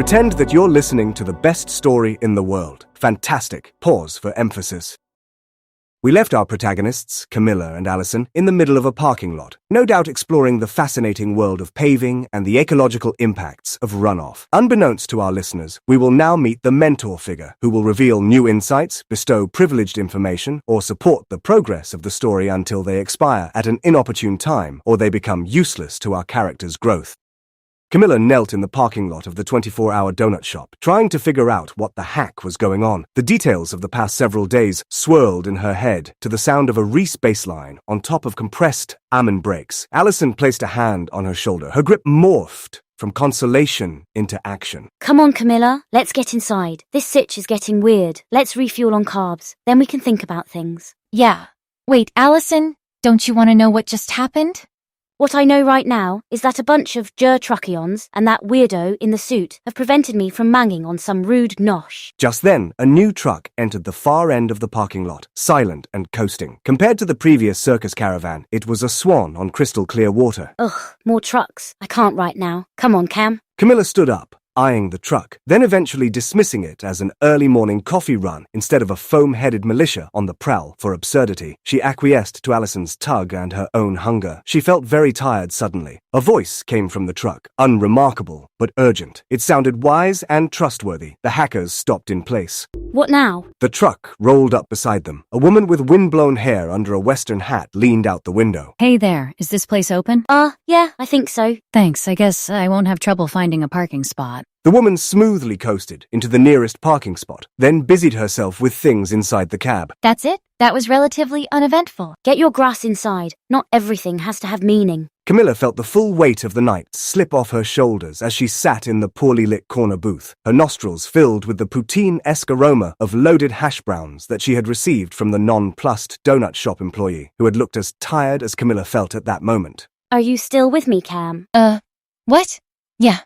Pretend that you're listening to the best story in the world. Fantastic. Pause for emphasis. We left our protagonists, Camilla and Allison, in the middle of a parking lot, no doubt exploring the fascinating world of paving and the ecological impacts of runoff. Unbeknownst to our listeners, we will now meet the mentor figure who will reveal new insights, bestow privileged information, or support the progress of the story until they expire at an inopportune time or they become useless to our characters' growth. Camilla knelt in the parking lot of the 24-hour donut shop, trying to figure out what the heck was going on. The details of the past several days swirled in her head to the sound of a Reese bass line on top of compressed almond brakes. Allison placed a hand on her shoulder. Her grip morphed from consolation into action. Come on, Camilla. Let's get inside. This sitch is getting weird. Let's refuel on carbs. Then we can think about things. Yeah. Wait, Allison, don't you want to know what just happened? What I know right now is that a bunch of truckions and that weirdo in the suit have prevented me from manging on some rude nosh. Just then, a new truck entered the far end of the parking lot, silent and coasting. Compared to the previous circus caravan, it was a swan on crystal clear water. Ugh, more trucks. I can't right now. Come on, Cam. Camilla stood up, eyeing the truck, then eventually dismissing it as an early morning coffee run instead of a foam-headed militia on the prowl for absurdity. She acquiesced to Allison's tug and her own hunger. She felt very tired suddenly. A voice came from the truck, unremarkable but urgent. It sounded wise and trustworthy. The hackers stopped in place. What now? The truck rolled up beside them. A woman with wind-blown hair under a western hat leaned out the window. Hey there, is this place open? Yeah, I think so. Thanks, I guess I won't have trouble finding a parking spot. The woman smoothly coasted into the nearest parking spot, then busied herself with things inside the cab. That's it? That was relatively uneventful. Get your grass inside. Not everything has to have meaning. Camilla felt the full weight of the night slip off her shoulders as she sat in the poorly lit corner booth, her nostrils filled with the poutine-esque aroma of loaded hash browns that she had received from the nonplussed donut shop employee, who had looked as tired as Camilla felt at that moment. Are you still with me, Cam? What? Yeah,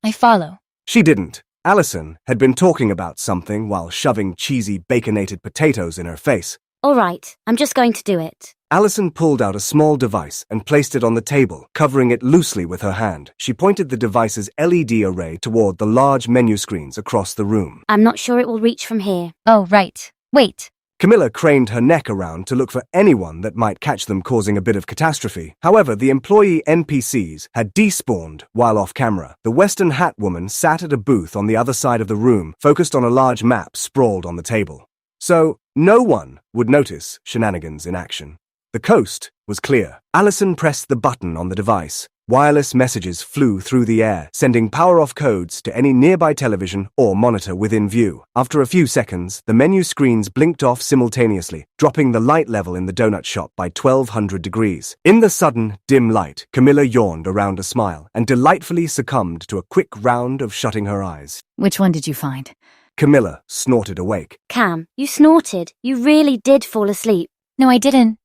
I follow. She didn't. Allison had been talking about something while shoving cheesy baconated potatoes in her face. All right, I'm just going to do it. Allison pulled out a small device and placed it on the table, covering it loosely with her hand. She pointed the device's LED array toward the large menu screens across the room. I'm not sure it will reach from here. Oh, right. Wait. Camilla craned her neck around to look for anyone that might catch them causing a bit of catastrophe. However, the employee NPCs had despawned while off camera. The Western Hat woman sat at a booth on the other side of the room, focused on a large map sprawled on the table. So, no one would notice shenanigans in action. The coast was clear. Allison pressed the button on the device. Wireless messages flew through the air, sending power-off codes to any nearby television or monitor within view. After a few seconds, the menu screens blinked off simultaneously, dropping the light level in the donut shop by 1200 degrees. In the sudden, dim light, Camilla yawned around a smile and delightfully succumbed to a quick round of shutting her eyes. Which one did you find? Camilla snorted awake. Cam, you snorted. You really did fall asleep. No, I didn't.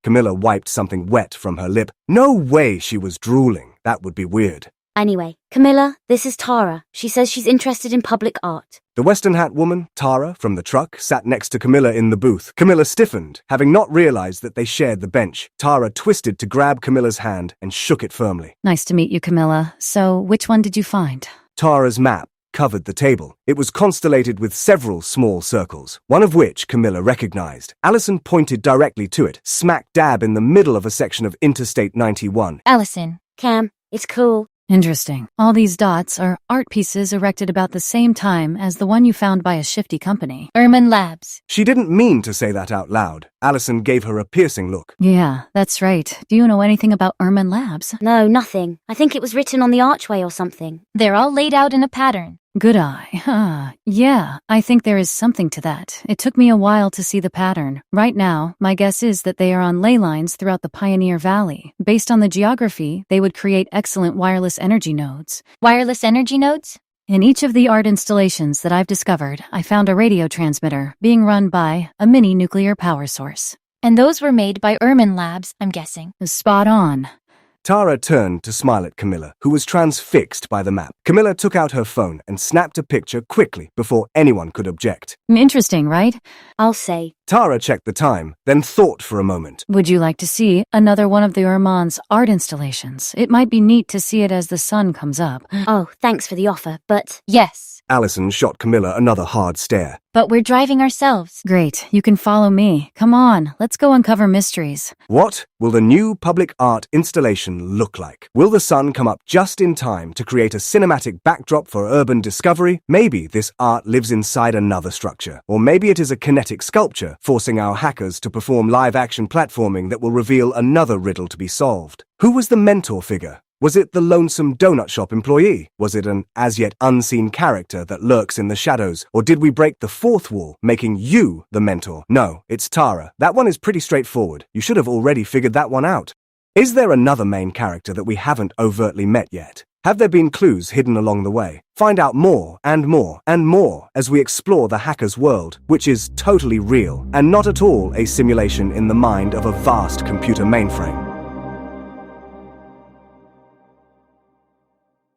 Camilla wiped something wet from her lip. No way she was drooling. That would be weird. Anyway, Camilla, this is Tara. She says she's interested in public art. The Western Hat woman, Tara, from the truck, sat next to Camilla in the booth. Camilla stiffened, having not realized that they shared the bench. Tara twisted to grab Camilla's hand and shook it firmly. Nice to meet you, Camilla. So, which one did you find? Tara's map covered the table. It was constellated with several small circles, one of which Camilla recognized. Allison pointed directly to it, smack dab in the middle of a section of Interstate 91. Allison. Cam, it's cool. Interesting. All these dots are art pieces erected about the same time as the one you found by a shifty company. Erman Labs. She didn't mean to say that out loud. Allison gave her a piercing look. Yeah, that's right. Do you know anything about Erman Labs? No, nothing. I think it was written on the archway or something. They're all laid out in a pattern. Good eye. Yeah, I think there is something to that. It took me a while to see the pattern. Right now, my guess is that they are on ley lines throughout the Pioneer Valley. Based on the geography, they would create excellent wireless energy nodes. Wireless energy nodes? In each of the art installations that I've discovered, I found a radio transmitter being run by a mini nuclear power source. And those were made by Erman Labs, I'm guessing. Spot on. Tara turned to smile at Camilla, who was transfixed by the map. Camilla took out her phone and snapped a picture quickly before anyone could object. Interesting, right? I'll say, Tara checked the time, then thought for a moment. Would you like to see another one of the Urman's art installations? It might be neat to see it as the sun comes up. Oh, thanks for the offer, but Yes, Allison shot Camilla another hard stare. but we're driving ourselves. Great, you can follow me. Come on, let's go uncover mysteries. What will the new public art installation look like? Will the sun come up just in time to create a cinematic backdrop for urban discovery? Maybe this art lives inside another structure. Or maybe it is a kinetic sculpture, forcing our hackers to perform live-action platforming that will reveal another riddle to be solved. Who was the mentor figure? Was it the lonesome donut shop employee? Was it an as-yet unseen character that lurks in the shadows? Or did we break the fourth wall, making you the mentor? No, it's Tara. That one is pretty straightforward. You should have already figured that one out. Is there another main character that we haven't overtly met yet? Have there been clues hidden along the way? Find out more and more and more as we explore the hacker's world, which is totally real and not at all a simulation in the mind of a vast computer mainframe.